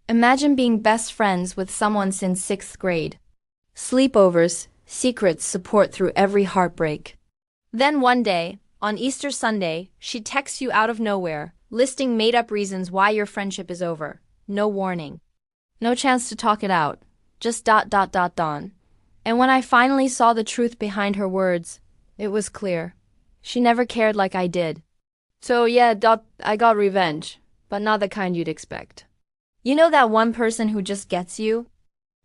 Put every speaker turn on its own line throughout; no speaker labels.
Imagine being best friends with someone since sixth grade. Sleepovers, secrets, support through every heartbreak. Then one day, on Easter Sunday, she texts you out of nowhere, listing made-up reasons why your friendship is over. No warning. No chance to talk it out. Just dawn. And when I finally saw the truth behind her words, it was clear. She never cared like I did. So yeah, I got revenge, but not the kind you'd expect. You know that one person who just gets you?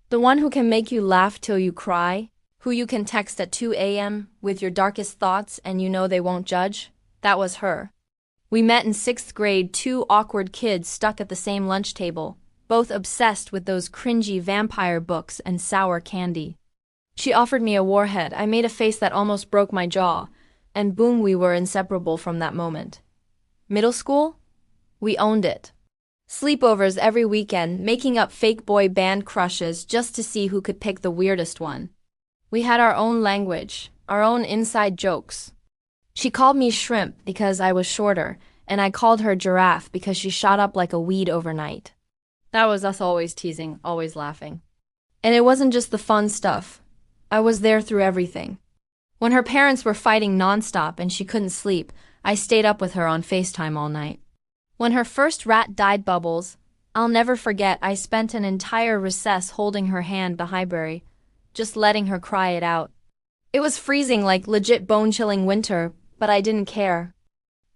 The one who can make you laugh till you cry? Who you can text at 2 a.m. with your darkest thoughts and you know they won't judge? That was her. We met in sixth grade, two awkward kids stuck at the same lunch table, both obsessed with those cringy vampire books and sour candy. She offered me a warhead. I made a face that almost broke my jaw, and boom, we were inseparable from that moment. Middle school? We owned it. Sleepovers every weekend, making up fake boy band crushes just to see who could pick the weirdest one. We had our own language, our own inside jokes. She called me shrimp because I was shorter, and I called her giraffe because she shot up like a weed overnight. That was us always teasing, always laughing. And it wasn't just the fun stuff. I was there through everything. When her parents were fighting nonstop and she couldn't sleep, I stayed up with her on FaceTime all night. When her first rat died, Bubbles, I'll never forget, I spent an entire recess holding her hand the library, just letting her cry it out. It was freezing, like legit bone-chilling winter, but I didn't care.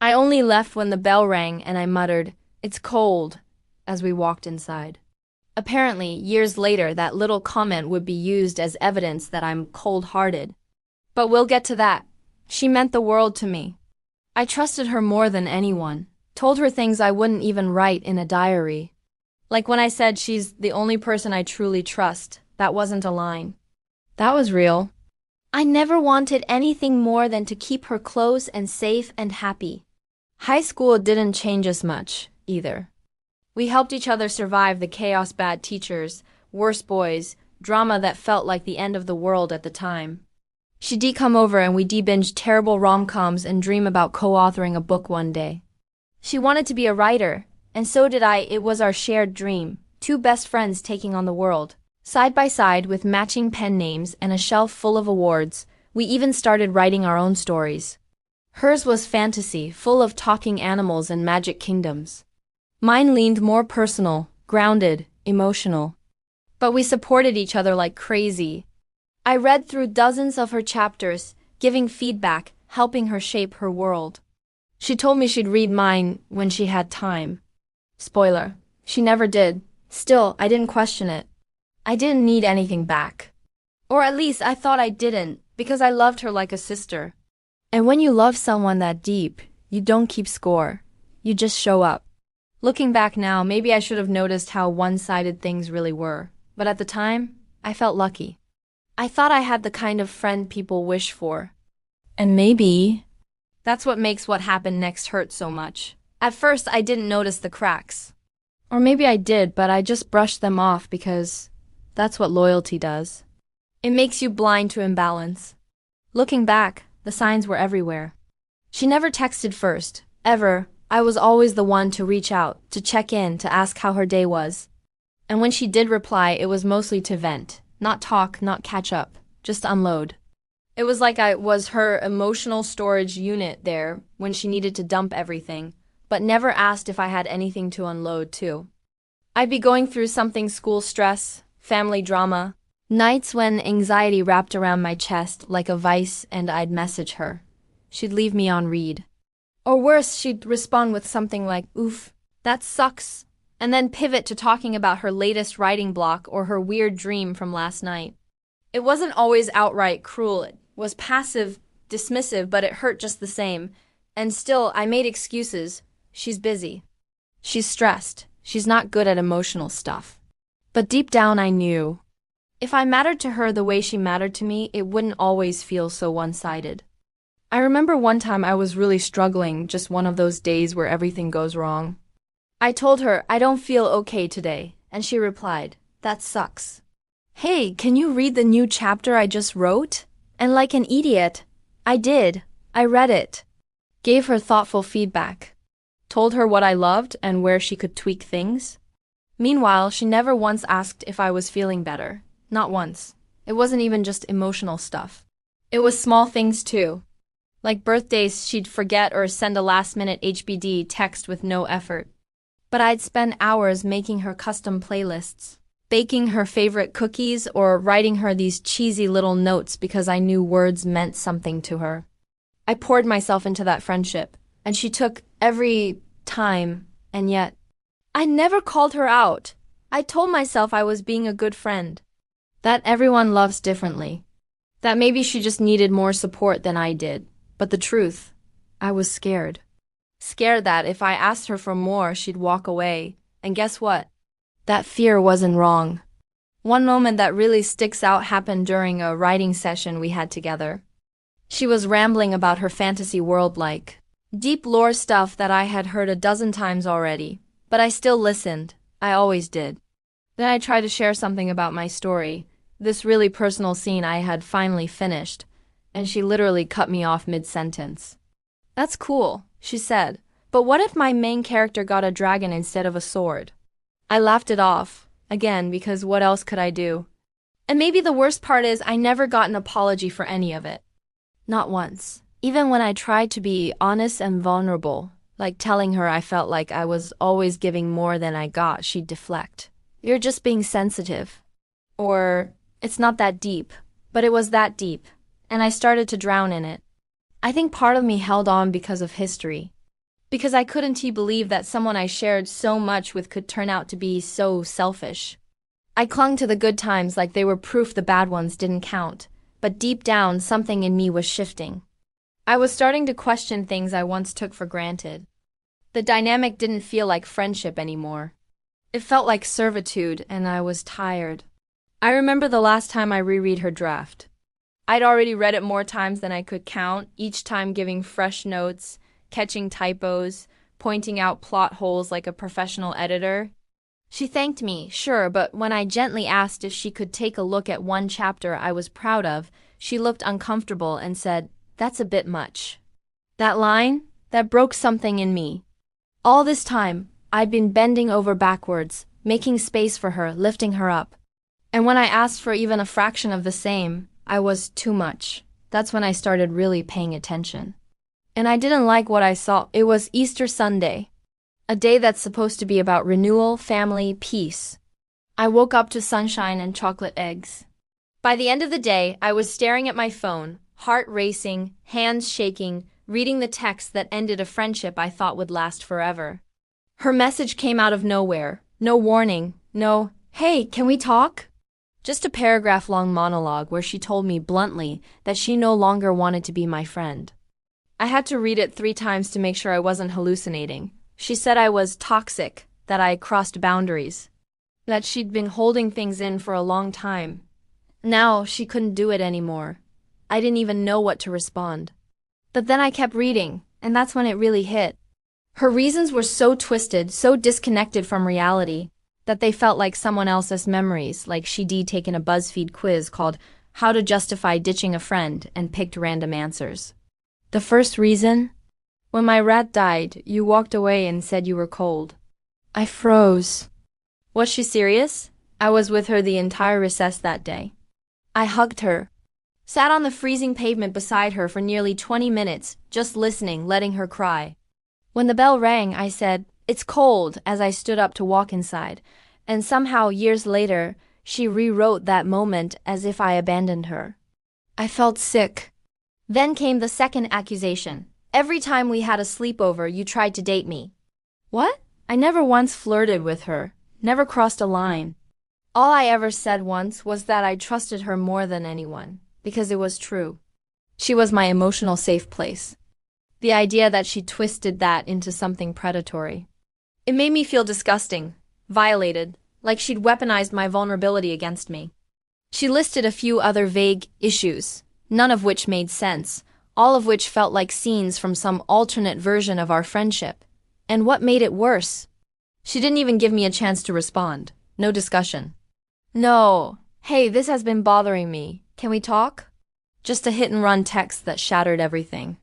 I only left when the bell rang and I muttered, "It's cold," as we walked inside. Apparently, years later, that little comment would be used as evidence that I'm cold-hearted. But we'll get to that. She meant the world to me. I trusted her more than anyone. Told her things I wouldn't even write in a diary. Like when I said she's the only person I truly trust, that wasn't a line. That was real. I never wanted anything more than to keep her close and safe and happy. High school didn't change us much, either. We helped each other survive the chaos, bad teachers, worse boys, drama that felt like the end of the world at the time. She'd come over and we de-binged terrible rom-coms and dream about co-authoring a book one day. She wanted to be a writer, and so did I. It was our shared dream, two best friends taking on the world. Side by side with matching pen names and a shelf full of awards, we even started writing our own stories. Hers was fantasy, full of talking animals and magic kingdoms. Mine leaned more personal, grounded, emotional. But we supported each other like crazy. I read through dozens of her chapters, giving feedback, helping her shape her world. She told me she'd read mine when she had time. Spoiler, she never did. Still, I didn't question it. I didn't need anything back. Or at least I thought I didn't, because I loved her like a sister. And when you love someone that deep, you don't keep score. You just show up. Looking back now, maybe I should have noticed how one-sided things really were. But at the time, I felt lucky. I thought I had the kind of friend people wish for. And maybe that's what makes what happened next hurt so much. At first, I didn't notice the cracks. Or maybe I did, but I just brushed them off because that's what loyalty does. It makes you blind to imbalance. Looking back, the signs were everywhere. She never texted first, ever. I was always the one to reach out, to check in, to ask how her day was. And when she did reply, it was mostly to vent. Not talk, not catch up, just unload. It was like I was her emotional storage unit there when she needed to dump everything, but never asked if I had anything to unload too. I'd be going through something, school stress, family drama, nights when anxiety wrapped around my chest like a vice, and I'd message her. She'd leave me on read. Or worse, she'd respond with something like, "Oof, that sucks," and then pivot to talking about her latest writing block or her weird dream from last night. It wasn't always outright cruel. It was passive, dismissive, but it hurt just the same. And still, I made excuses. She's busy. She's stressed. She's not good at emotional stuff. But deep down, I knew. If I mattered to her the way she mattered to me, it wouldn't always feel so one-sided. I remember one time I was really struggling, just one of those days where everything goes wrong. I told her, "I don't feel okay today," and she replied, "That sucks." "Hey, can you read the new chapter I just wrote?" And like an idiot, I did. I read it. Gave her thoughtful feedback. Told her what I loved and where she could tweak things. Meanwhile, she never once asked if I was feeling better. Not once. It wasn't even just emotional stuff. It was small things too. Like birthdays, she'd forget or send a last-minute HBD text with no effort. But I'd spend hours making her custom playlists, baking her favorite cookies, or writing her these cheesy little notes because I knew words meant something to her. I poured myself into that friendship, and she took every time, and yet I never called her out. I told myself I was being a good friend. That everyone loves differently. That maybe she just needed more support than I did. But the truth, I was scared. Scared that if I asked her for more, she'd walk away. And guess what? That fear wasn't wrong. One moment that really sticks out happened during a writing session we had together. She was rambling about her fantasy world, like deep lore stuff that I had heard a dozen times already. But I still listened. I always did. Then I tried to share something about my story, this really personal scene I had finally finished, and she literally cut me off mid-sentence. "That's cool," she said, "but what if my main character got a dragon instead of a sword?" I laughed it off, again, because what else could I do? And maybe the worst part is I never got an apology for any of it. Not once. Even when I tried to be honest and vulnerable, like telling her I felt like I was always giving more than I got, she'd deflect. "You're just being sensitive." Or, "It's not that deep." But it was that deep, and I started to drown in it. I think part of me held on because of history. Because I couldn't believe that someone I shared so much with could turn out to be so selfish. I clung to the good times like they were proof the bad ones didn't count, but deep down something in me was shifting. I was starting to question things I once took for granted. The dynamic didn't feel like friendship anymore. It felt like servitude, and I was tired. I remember the last time I reread her draft. I'd already read it more times than I could count, each time giving fresh notes, catching typos, pointing out plot holes like a professional editor. She thanked me, sure, but when I gently asked if she could take a look at one chapter I was proud of, she looked uncomfortable and said, "That's a bit much." That line, that broke something in me. All this time, I'd been bending over backwards, making space for her, lifting her up. And when I asked for even a fraction of the same, I was too much. That's when I started really paying attention. And I didn't like what I saw. It was Easter Sunday, a day that's supposed to be about renewal, family, peace. I woke up to sunshine and chocolate eggs. By the end of the day, I was staring at my phone, heart racing, hands shaking, reading the text that ended a friendship I thought would last forever. Her message came out of nowhere. No warning, no, "Hey, can we talk?" Just a paragraph-long monologue where she told me bluntly that she no longer wanted to be my friend. I had to read it 3 times to make sure I wasn't hallucinating. She said I was toxic, that I crossed boundaries, that she'd been holding things in for a long time. Now she couldn't do it anymore. I didn't even know what to respond. But then I kept reading, and that's when it really hit. Her reasons were so twisted, so disconnected from reality, that they felt like someone else's memories, like she'd taken a BuzzFeed quiz called "How to Justify Ditching a Friend" and picked random answers. The first reason? "When my rat died, you walked away and said you were cold." I froze. Was she serious? I was with her the entire recess that day. I hugged her, sat on the freezing pavement beside her for nearly 20 minutes, just listening, letting her cry. When the bell rang, I said, "It's cold," as I stood up to walk inside, and somehow years later, she rewrote that moment as if I abandoned her. I felt sick. Then came the second accusation. "Every time we had a sleepover, you tried to date me." What? I never once flirted with her, never crossed a line. All I ever said once was that I trusted her more than anyone, because it was true. She was my emotional safe place. The idea that she twisted that into something predatory. It made me feel disgusting, violated, like she'd weaponized my vulnerability against me. She listed a few other vague issues, none of which made sense, all of which felt like scenes from some alternate version of our friendship. And what made it worse? She didn't even give me a chance to respond. No discussion. No. "Hey, this has been bothering me. Can we talk?" Just a hit-and-run text that shattered everything.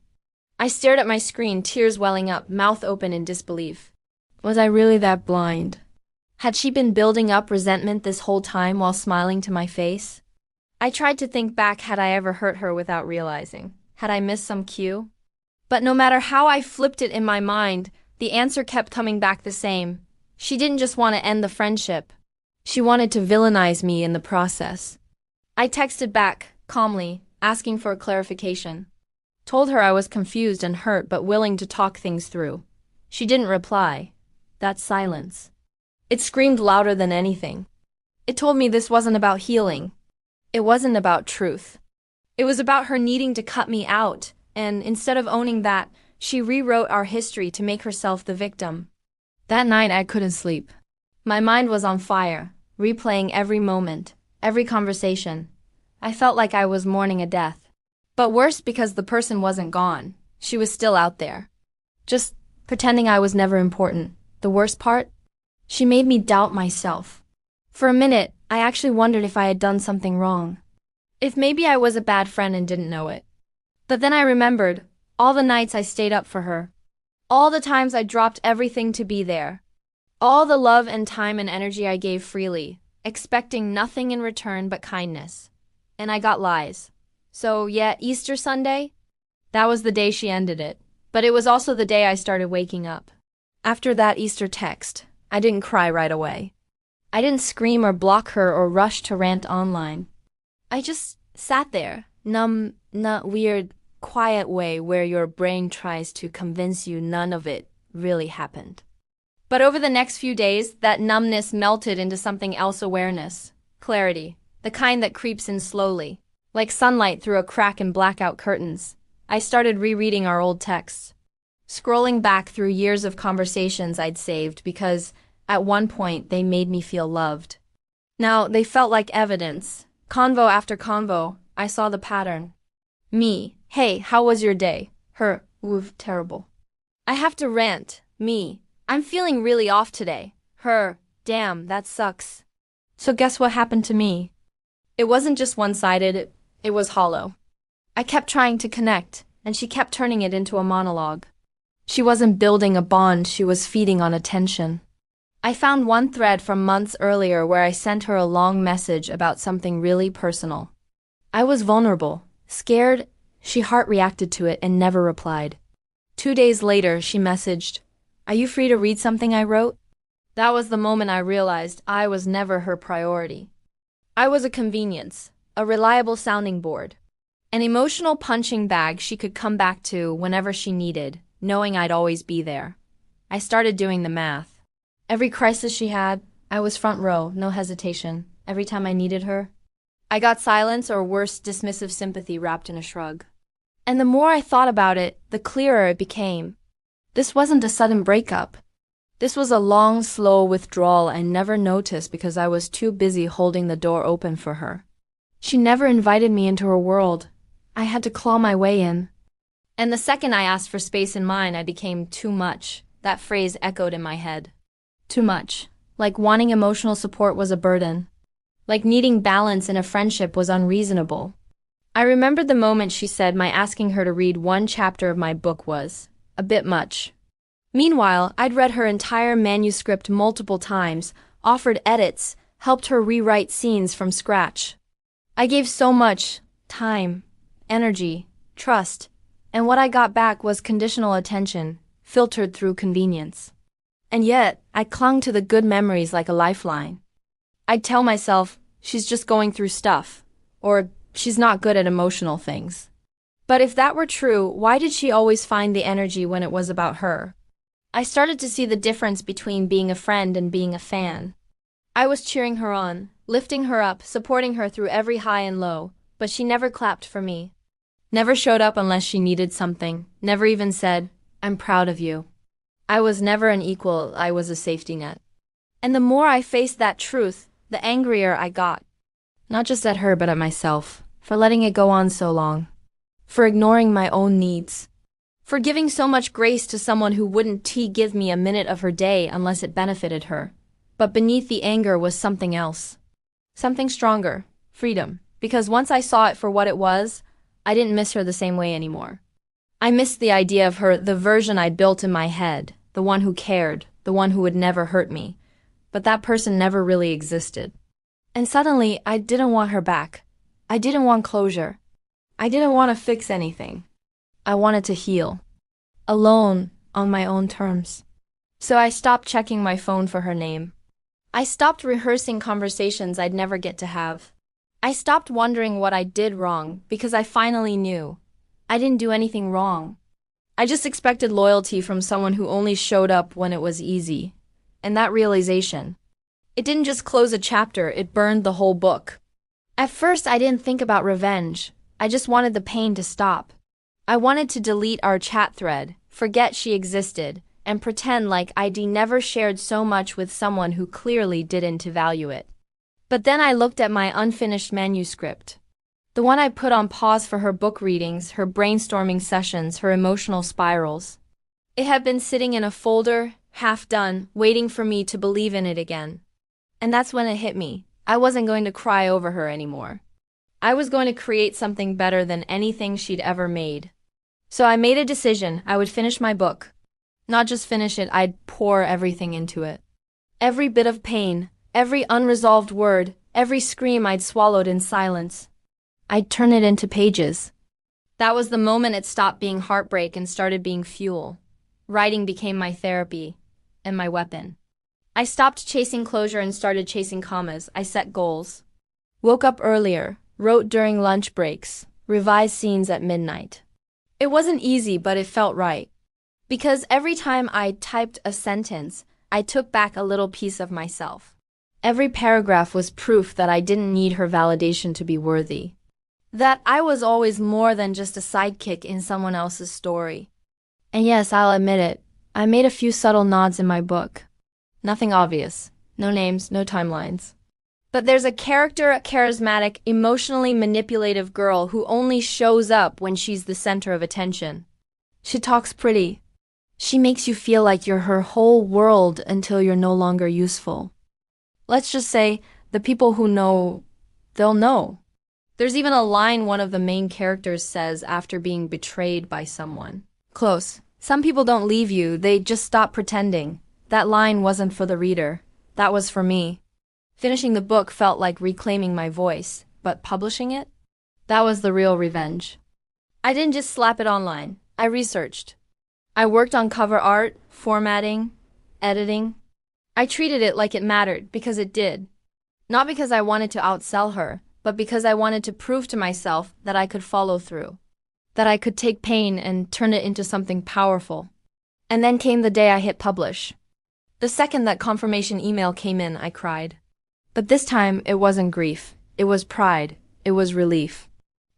I stared at my screen, tears welling up, mouth open in disbelief. Was I really that blind? Had she been building up resentment this whole time while smiling to my face? I tried to think back, had I ever hurt her without realizing? Had I missed some cue? But no matter how I flipped it in my mind, the answer kept coming back the same. She didn't just want to end the friendship. She wanted to villainize me in the process. I texted back, calmly, asking for a clarification. Told her I was confused and hurt but willing to talk things through. She didn't reply. That silence. It screamed louder than anything. It told me this wasn't about healing. It wasn't about truth. It was about her needing to cut me out, and instead of owning that, she rewrote our history to make herself the victim. That night I couldn't sleep. My mind was on fire, replaying every moment, every conversation. I felt like I was mourning a death. But worse, because the person wasn't gone. She was still out there. Just pretending I was never important. The worst part? She made me doubt myself. For a minute, I actually wondered if I had done something wrong. If maybe I was a bad friend and didn't know it. But then I remembered all the nights I stayed up for her. All the times I dropped everything to be there. All the love and time and energy I gave freely, expecting nothing in return but kindness. And I got lies. So yeah, Easter Sunday? That was the day she ended it. But it was also the day I started waking up. After that Easter text, I didn't cry right away. I didn't scream or block her or rush to rant online. I just sat there, numb, not weird, quiet way where your brain tries to convince you none of it really happened. But over the next few days, that numbness melted into something else: awareness, clarity, the kind that creeps in slowly, like sunlight through a crack in blackout curtains. I started rereading our old texts, scrolling back through years of conversations I'd saved because, at one point, they made me feel loved. Now, they felt like evidence. Convo after convo, I saw the pattern. Me: hey, how was your day? Her: oof, terrible. I have to rant. Me: I'm feeling really off today. Her: damn, that sucks. So guess what happened to me? It wasn't just one-sided, it was hollow. I kept trying to connect, and she kept turning it into a monologue. She wasn't building a bond, she was feeding on attention. I found one thread from months earlier where I sent her a long message about something really personal. I was vulnerable, scared. She heart-reacted to it and never replied. 2 days later, she messaged, "Are you free to read something I wrote?" That was the moment I realized I was never her priority. I was a convenience, a reliable sounding board, an emotional punching bag she could come back to whenever she needed, knowing I'd always be there. I started doing the math. Every crisis she had, I was front row, no hesitation. Every time I needed her, I got silence or worse, dismissive sympathy wrapped in a shrug. And the more I thought about it, the clearer it became. This wasn't a sudden breakup. This was a long, slow withdrawal I never noticed because I was too busy holding the door open for her. She never invited me into her world. I had to claw my way in. And the second I asked for space in mine, I became too much. That phrase echoed in my head. Too much. Like wanting emotional support was a burden. Like needing balance in a friendship was unreasonable. I remembered the moment she said my asking her to read one chapter of my book was a bit much. Meanwhile, I'd read her entire manuscript multiple times, offered edits, helped her rewrite scenes from scratch. I gave so much time, energy, trust, and what I got back was conditional attention, filtered through convenience. And yet, I clung to the good memories like a lifeline. I'd tell myself, she's just going through stuff, or she's not good at emotional things. But if that were true, why did she always find the energy when it was about her? I started to see the difference between being a friend and being a fan. I was cheering her on, lifting her up, supporting her through every high and low, but she never clapped for me. Never showed up unless she needed something, never even said, "I'm proud of you." I was never an equal, I was a safety net. And the more I faced that truth, the angrier I got. Not just at her, but at myself, for letting it go on so long. For ignoring my own needs. For giving so much grace to someone who wouldn't give me a minute of her day unless it benefited her. But beneath the anger was something else. Something stronger. Freedom. Because once I saw it for what it was, I didn't miss her the same way anymore. I missed the idea of her, the version I'd built in my head, the one who cared, the one who would never hurt me. but that person never really existed. And suddenly, I didn't want her back. I didn't want closure. I didn't want to fix anything. I wanted to heal. Alone, on my own terms. So I stopped checking my phone for her name. I stopped rehearsing conversations I'd never get to have. I stopped wondering what I did wrong because I finally knew. I didn't do anything wrong. I just expected loyalty from someone who only showed up when it was easy. And that realization, it didn't just close a chapter, it burned the whole book. At first, I didn't think about revenge. I just wanted the pain to stop. I wanted to delete our chat thread, forget she existed, and pretend like I'd never shared so much with someone who clearly didn't value it. But then I looked at my unfinished manuscript. The one I put on pause for her book readings, her brainstorming sessions, her emotional spirals. It had been sitting in a folder, half done, waiting for me to believe in it again. And that's when it hit me. I wasn't going to cry over her anymore. I was going to create something better than anything she'd ever made. So I made a decision. I would finish my book. Not just finish it, I'd pour everything into it. Every bit of pain, every unresolved word, every scream I'd swallowed in silence. I'd turn it into pages. That was the moment it stopped being heartbreak and started being fuel. Writing became my therapy and my weapon. I stopped chasing closure and started chasing commas. I set goals. Woke up earlier, wrote during lunch breaks, revised scenes at midnight. It wasn't easy, but it felt right. Because every time I typed a sentence, I took back a little piece of myself. Every paragraph was proof that I didn't need her validation to be worthy. That I was always more than just a sidekick in someone else's story. And yes, I'll admit it, I made a few subtle nods in my book. Nothing obvious. No names, no timelines. But there's a charismatic, emotionally manipulative girl who only shows up when she's the center of attention. She talks pretty. She makes you feel like you're her whole world until you're no longer useful. Let's just say, the people who know, they'll know. There's even a line one of the main characters says after being betrayed by someone. Close. Some people don't leave you, they just stop pretending. That line wasn't for the reader. That was for me. Finishing the book felt like reclaiming my voice, but publishing it? That was the real revenge. I didn't just slap it online. I researched. I worked on cover art, formatting, editing. I treated it like it mattered because it did. Not because I wanted to outsell her, but because I wanted to prove to myself that I could follow through. That I could take pain and turn it into something powerful. And then came the day I hit publish. The second that confirmation email came in, I cried. But this time, it wasn't grief. It was pride. It was relief.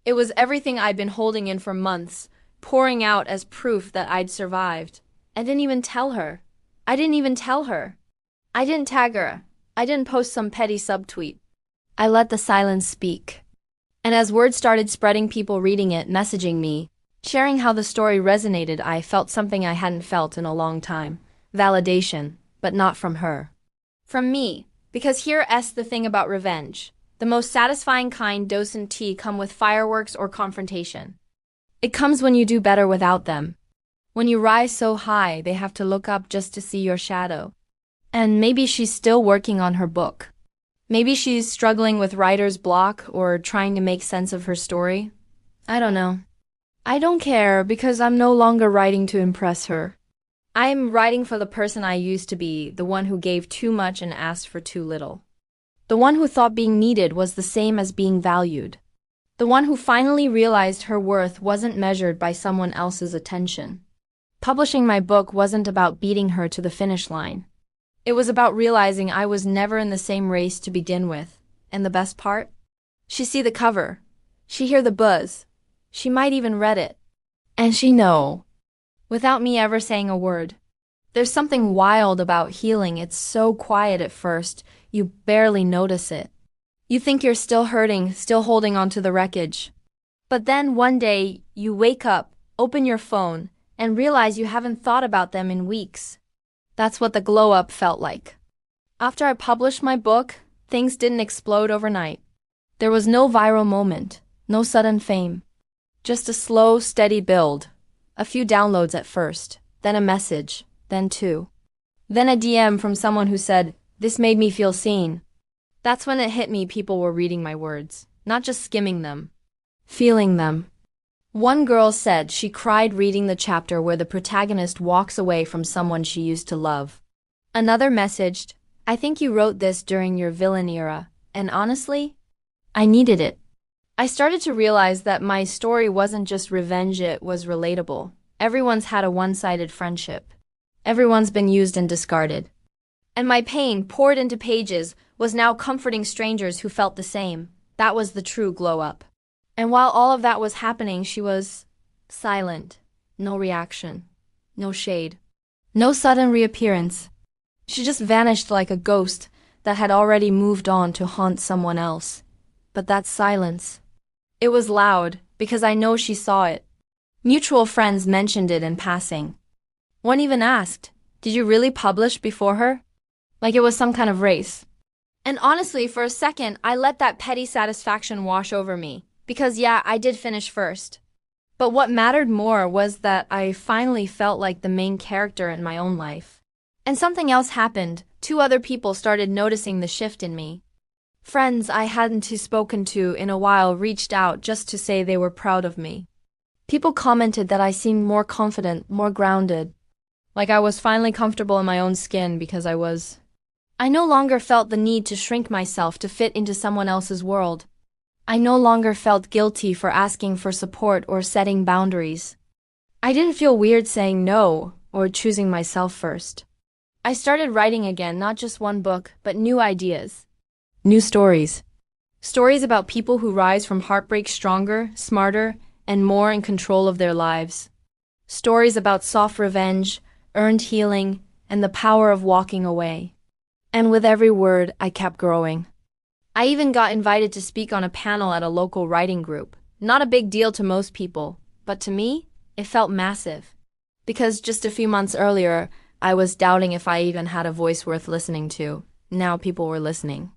It was everything I'd been holding in for months, pouring out as proof that I'd survived. I didn't even tell her. I didn't tag her. I didn't post some petty subtweet. I let the silence speak. And as word started spreading, people reading it, messaging me, sharing how the story resonated, I felt something I hadn't felt in a long time. Validation, but not from her. From me, because here's the thing about revenge. The most satisfying kind doesn't come with fireworks or confrontation. It comes when you do better without them. When you rise so high, they have to look up just to see your shadow. And maybe she's still working on her book. Maybe she's struggling with writer's block or trying to make sense of her story. I don't know. I don't care because I'm no longer writing to impress her. I'm writing for the person I used to be, the one who gave too much and asked for too little. The one who thought being needed was the same as being valued. The one who finally realized her worth wasn't measured by someone else's attention. Publishing my book wasn't about beating her to the finish line. It was about realizing I was never in the same race to begin with. And the best part? She see the cover. She hear the buzz. She might even read it. And she know. Without me ever saying a word. There's something wild about healing. It's so quiet at first, you barely notice it. You think you're still hurting, still holding on to the wreckage. But then one day, you wake up, open your phone, and realize you haven't thought about them in weeks. That's what the glow-up felt like. After I published my book, things didn't explode overnight. There was no viral moment, no sudden fame. Just a slow, steady build. A few downloads at first, then a message, then two. Then a DM from someone who said, This made me feel seen. That's when it hit me people were reading my words, not just skimming them, feeling them. One girl said she cried reading the chapter where the protagonist walks away from someone she used to love. Another messaged, "I think you wrote this during your villain era, and honestly, I needed it." I started to realize that my story wasn't just revenge, it was relatable. Everyone's had a one-sided friendship. Everyone's been used and discarded. And my pain, poured into pages, was now comforting strangers who felt the same. That was the true glow-up. And while all of that was happening, she was silent. No reaction. No shade. No sudden reappearance. She just vanished like a ghost that had already moved on to haunt someone else. But that silence. It was loud, because I know she saw it. Mutual friends mentioned it in passing. One even asked, "Did you really publish before her?" Like it was some kind of race. And honestly, for a second, I let that petty satisfaction wash over me. Because yeah, I did finish first. But what mattered more was that I finally felt like the main character in my own life. And something else happened. 2 other people started noticing the shift in me. Friends I hadn't spoken to in a while reached out just to say they were proud of me. People commented that I seemed more confident, more grounded. Like I was finally comfortable in my own skin because I no longer felt the need to shrink myself to fit into someone else's world. I no longer felt guilty for asking for support or setting boundaries. I didn't feel weird saying no or choosing myself first. I started writing again, not just one book, but new ideas. New stories. Stories about people who rise from heartbreak stronger, smarter, and more in control of their lives. Stories about soft revenge, earned healing, and the power of walking away. And with every word, I kept growing. I even got invited to speak on a panel at a local writing group. Not a big deal to most people, but to me, it felt massive. Because just a few months earlier, I was doubting if I even had a voice worth listening to. Now people were listening.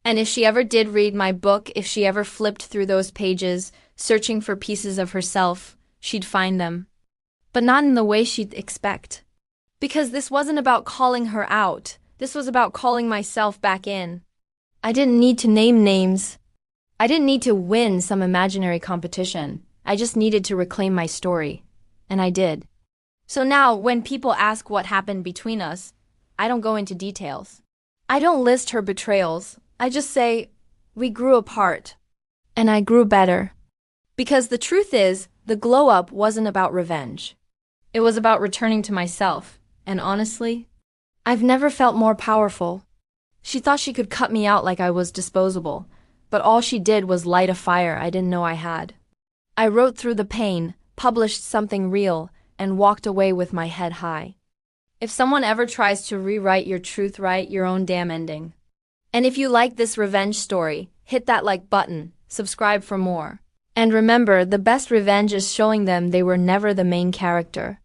And if she ever did read my book, if she ever flipped through those pages, searching for pieces of herself, she'd find them. But not in the way she'd expect. Because this wasn't about calling her out. This was about calling myself back in. I didn't need to name names. I didn't need to win some imaginary competition. I just needed to reclaim my story. And I did. So now, when people ask what happened between us, I don't go into details. I don't list her betrayals. I just say, we grew apart. And I grew better. Because the truth is, the glow-up wasn't about revenge. It was about returning to myself. And honestly, I've never felt more powerful. She thought she could cut me out like I was disposable, but all she did was light a fire I didn't know I had. I wrote through the pain, published something real, and walked away with my head high. If someone ever tries to rewrite your truth, write your own damn ending. And if you like this revenge story, hit that like button, subscribe for more. And remember, the best revenge is showing them they were never the main character.